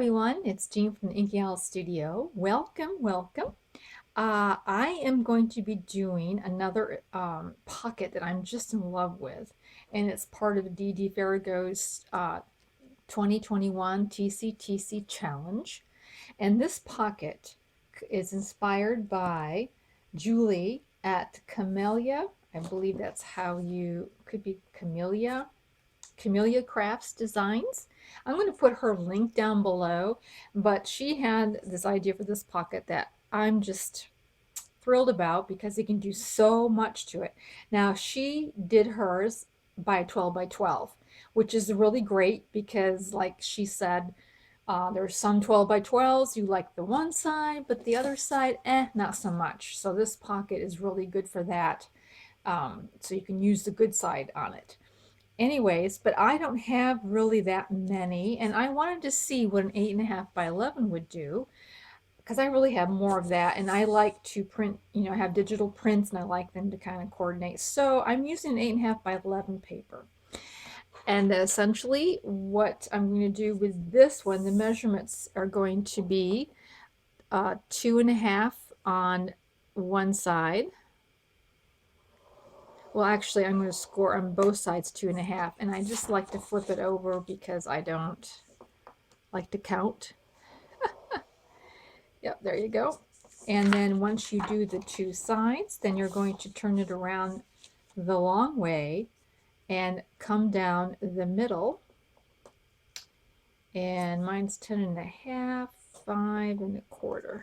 everyone, it's Jean from the Inky Owl Studio. Welcome, welcome. I am going to be doing another pocket that I'm just in love with, and it's part of D.D. Farrago's 2021 TCTC Challenge. And this pocket is inspired by Julie at Camellia. I believe that's how you, could be Camellia Crafts Designs. I'm going to put her link down below, but she had this idea for this pocket that I'm just thrilled about because it can do so much to it. Now, she did hers by 12 by 12, which is really great because, like she said, there's some 12 by 12s you like the one side, but the other side, not so much. So this pocket is really good for that. So you can use the good side on it. Anyways, but I don't have really that many, and I wanted to see what an 8.5 by 11 would do, because I really have more of that, and I like to print, I have digital prints, and I like them to kind of coordinate. So I'm using an 8.5 by 11 paper. And essentially what I'm going to do with this one, the measurements are going to be 2.5 on one side. Well, actually, I'm going to score on both sides 2.5, and I just like to flip it over because I don't like to count. Yep, there you go. And then once you do the two sides, then you're going to turn it around the long way and come down the middle. And mine's 10.5, 5.25.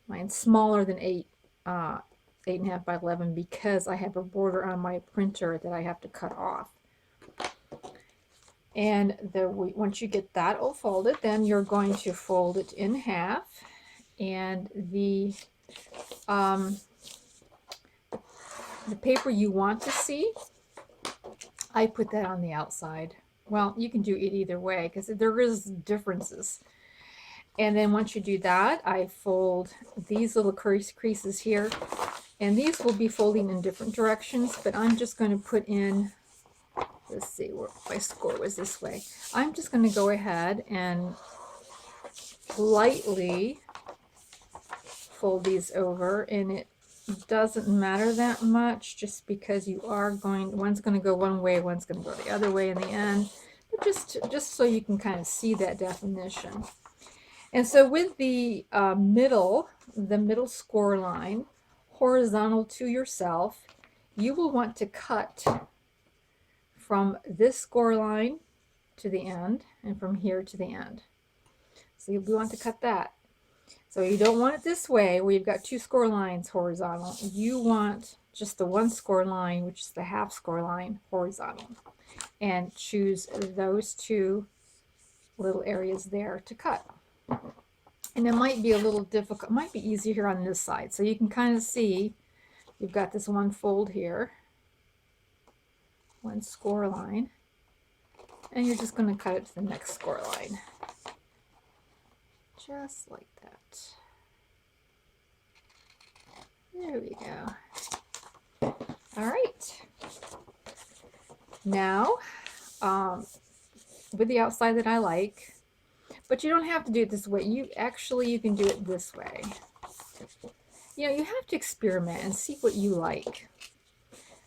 Mine's smaller than 8.5 by 11 because I have a border on my printer that I have to cut off. And once you get that all folded, then you're going to fold it in half, and the paper you want to see, I put that on the outside. Well, you can do it either way because there is differences. And then once you do that, I fold these little creases here, and these will be folding in different directions, but I'm just going to put in, let's see, where my score was this way. I'm just going to go ahead and lightly fold these over, and it doesn't matter that much just because you are going, one's going to go one way, one's going to go the other way in the end, but just so you can kind of see that definition. And so with the middle score line horizontal to yourself, you will want to cut from this score line to the end and from here to the end. So you want to cut that. So you don't want it this way where you've got two score lines horizontal. You want just the one score line, which is the half score line, horizontal. And choose those two little areas there to cut. And it might be a little difficult, it might be easier here on this side. So you can kind of see you've got this one fold here, one score line, and you're just going to cut it to the next score line. Just like that. There we go. All right. Now, with the outside that I like, but you don't have to do it this way. You can do it this way. You have to experiment and see what you like.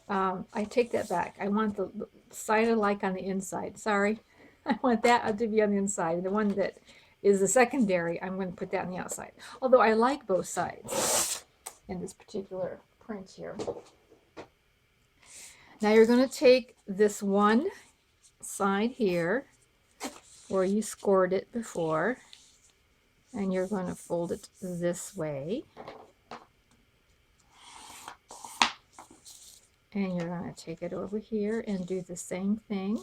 I take that back. I want the side I like on the inside. Sorry. I want that to be on the inside. The one that is the secondary, I'm going to put that on the outside. Although I like both sides in this particular print here. Now you're going to take this one side here where you scored it before, and you're going to fold it this way, and you're going to take it over here and do the same thing,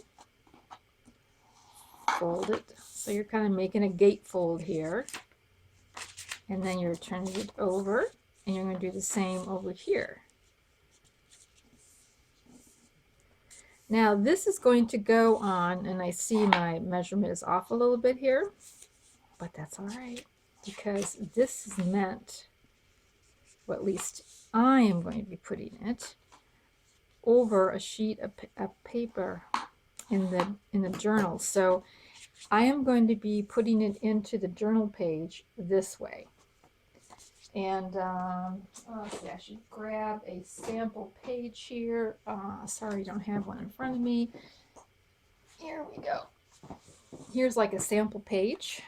fold it, so you're kind of making a gatefold here, and then you're turning it over, and you're going to do the same over here. Now this is going to go on, and I see my measurement is off a little bit here, but that's all right because this is meant, well, at least I am going to be putting it over a sheet of paper in the journal. So I am going to be putting it into the journal page this way. And let's see, I should grab a sample page here. Sorry, I don't have one in front of me. Here we go. Here's like a sample page.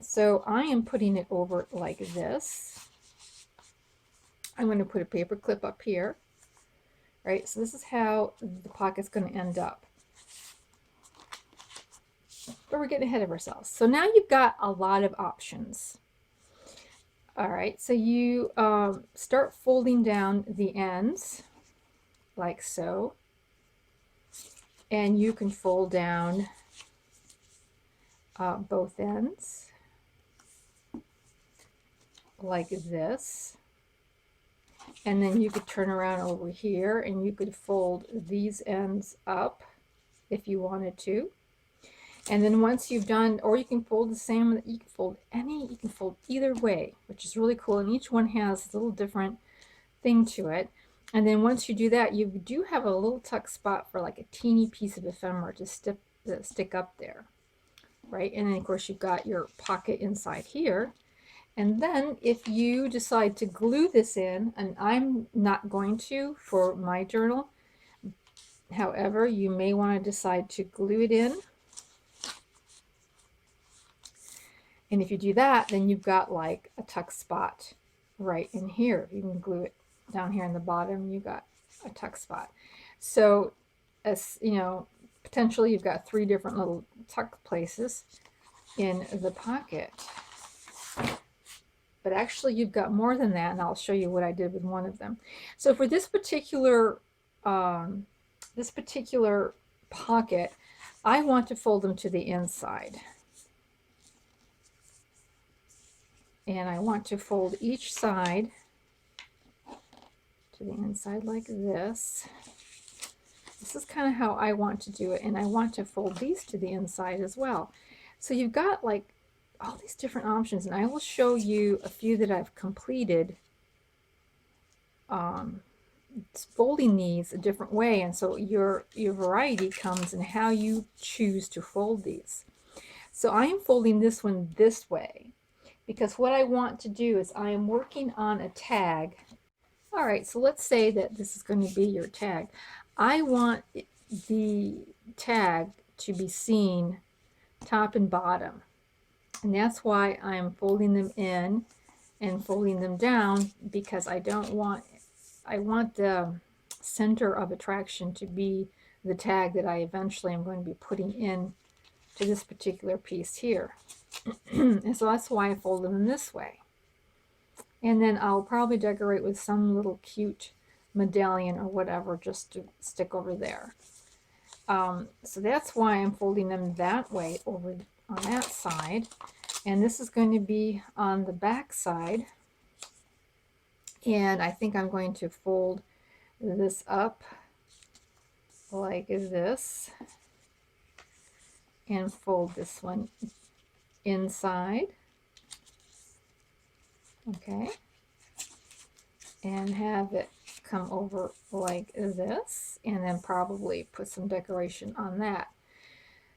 So I am putting it over like this. I'm going to put a paper clip up here. Right, so this is how the pocket's going to end up. But we're getting ahead of ourselves. So now you've got a lot of options. All right, so you start folding down the ends like so, and you can fold down both ends like this, and then you could turn around over here and you could fold these ends up if you wanted to. And then once you've done, or you can fold the same, you can fold either way, which is really cool. And each one has a little different thing to it. And then once you do that, you do have a little tuck spot for like a teeny piece of ephemera to stick up there, right? And then of course you've got your pocket inside here. And then if you decide to glue this in, and I'm not going to for my journal, however, you may want to decide to glue it in. And if you do that, then you've got like a tuck spot right in here. You can glue it down here in the bottom, you got a tuck spot. So, as you know, potentially you've got 3 different little tuck places in the pocket. But actually you've got more than that, and I'll show you what I did with one of them. So for this particular pocket, I want to fold them to the inside. And I want to fold each side to the inside like this. This is kind of how I want to do it, and I want to fold these to the inside as well. So you've got like all these different options, and I will show you a few that I've completed folding these a different way, and so your variety comes in how you choose to fold these. So I am folding this one this way, because what I want to do is I am working on a tag. All right, so let's say that this is going to be your tag. I want the tag to be seen top and bottom, and that's why I'm folding them in and folding them down, because I want the center of attraction to be the tag that I eventually am going to be putting in to this particular piece here. And so that's why I fold them in this way. And then I'll probably decorate with some little cute medallion or whatever just to stick over there. So that's why I'm folding them that way over on that side. And this is going to be on the back side. And I think I'm going to fold this up like this and fold this one inside, okay, and have it come over like this, and then probably put some decoration on that.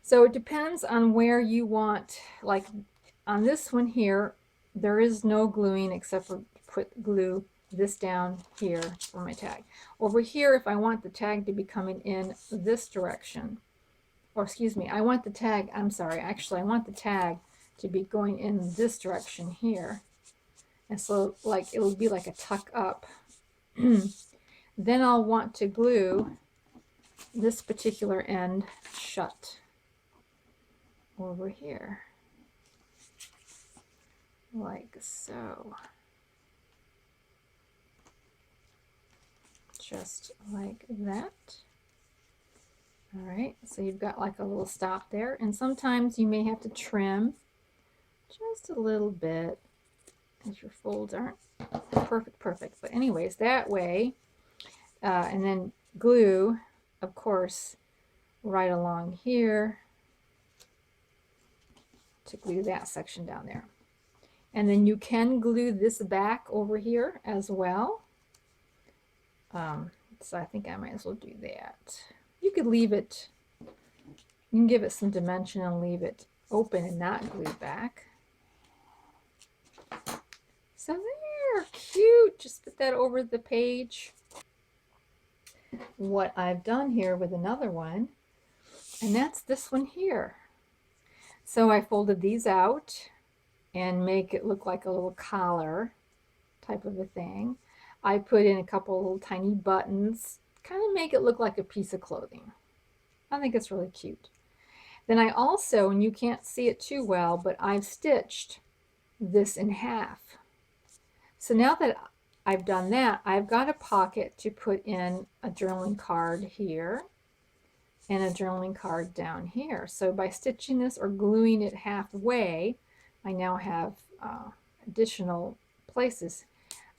So it depends on where you want. Like on this one here, there is no gluing except for glue this down here for my tag. Over here, if I want the tag to be coming in this direction, or excuse me, I want the tag, I'm sorry, actually I want the tag to be going in this direction here. And so like it will be like a tuck up. Then I'll want to glue this particular end shut over here like so, just like that. All right, so you've got like a little stop there, and sometimes you may have to trim just a little bit as your folds aren't perfect. But anyways, that way, and then glue, of course, right along here to glue that section down there. And then you can glue this back over here as well. So I think I might as well do that. You could leave it, You can give it some dimension and leave it open and not glue back. So there, cute. Just put that over the page. What I've done here with another one, and that's this one here. So I folded these out and make it look like a little collar type of a thing. I put in a couple little tiny buttons, kind of make it look like a piece of clothing. I think it's really cute. Then I also, and you can't see it too well, but I've stitched this in half. So now that I've done that, I've got a pocket to put in a journaling card here and a journaling card down here. So by stitching this or gluing it halfway, I now have additional places.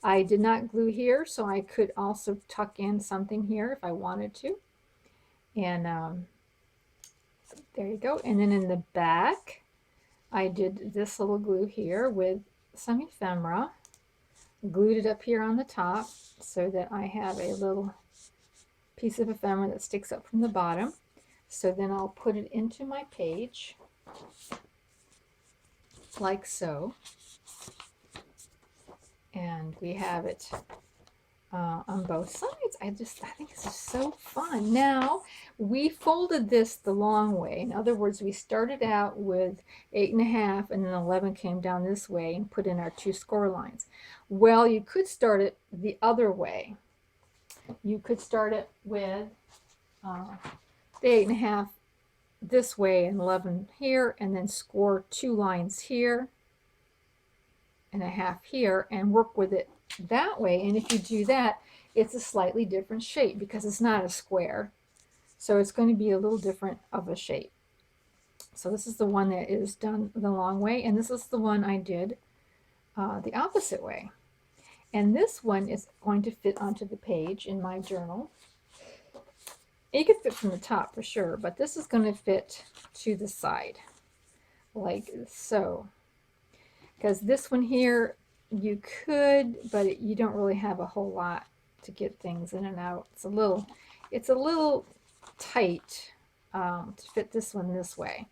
I did not glue here, so I could also tuck in something here if I wanted to. And there you go. And then in the back, I did this little glue here with some ephemera, glued it up here on the top so that I have a little piece of ephemera that sticks up from the bottom. So then I'll put it into my page like so. And we have it on both sides. I think this is so fun. Now, we folded this the long way. In other words, we started out with 8.5 and then 11 came down this way and put in our 2 score lines. Well, you could start it the other way. You could start it with the 8.5 this way and 11 here, and then score 2 lines here and a half here and work with it that way. And if you do that, it's a slightly different shape because it's not a square, so it's going to be a little different of a shape. So this is the one that is done the long way, and this is the one I did the opposite way. And this one is going to fit onto the page in my journal. It could fit from the top for sure, but this is going to fit to the side like so. Because this one here, you could, but you don't really have a whole lot to get things in and out. It's a little tight to fit this one this way.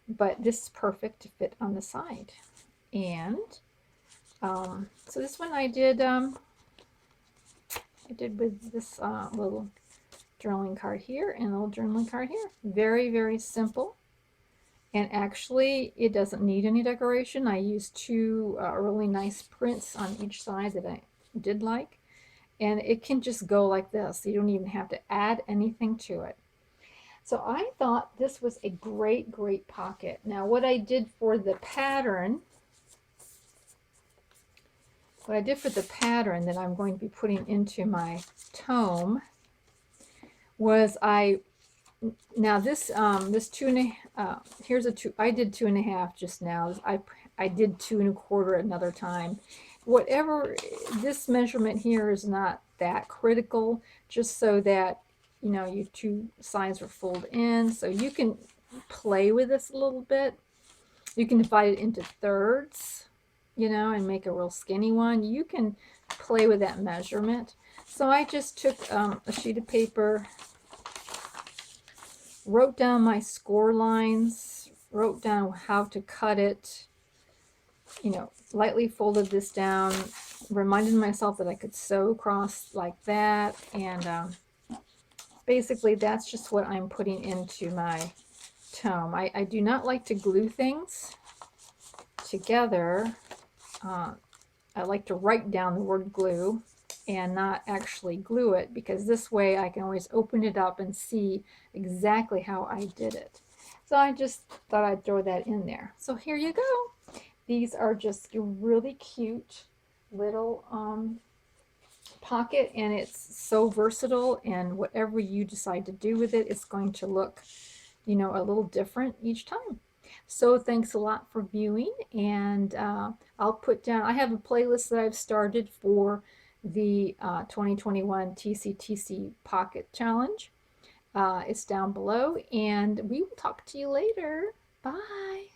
But this is perfect to fit on the side. And so this one I did with this little journaling card here and a little journaling card here. Very, very simple. And actually, it doesn't need any decoration. I used 2 really nice prints on each side that I did like. And it can just go like this. You don't even have to add anything to it. So I thought this was a great, great pocket. Now, what I did for the pattern, that I'm going to be putting into my tome was now this 2.5 here's a 2. I did 2.5 just now. I did 2 1/4 another time. Whatever, this measurement here is not that critical, just so that you know your 2 sides are folded in. So you can play with this a little bit. You can divide it into thirds, you know, and make a real skinny one. You can play with that measurement. So I just took a sheet of paper, wrote down my score lines, wrote down how to cut it, you know, lightly folded this down, reminded myself that I could sew across like that, and basically that's just what I'm putting into my tome. I do not like to glue things together. I like to write down the word glue and not actually glue it, because this way I can always open it up and see exactly how I did it. So I just thought I'd throw that in there. So here you go. These are just a really cute little pocket, and it's so versatile, and whatever you decide to do with it, it's going to look, you know, a little different each time. So thanks a lot for viewing, and I'll put down, I have a playlist that I've started for the 2021 TCTC Pocket Challenge. It's down below, and we will talk to you later. Bye.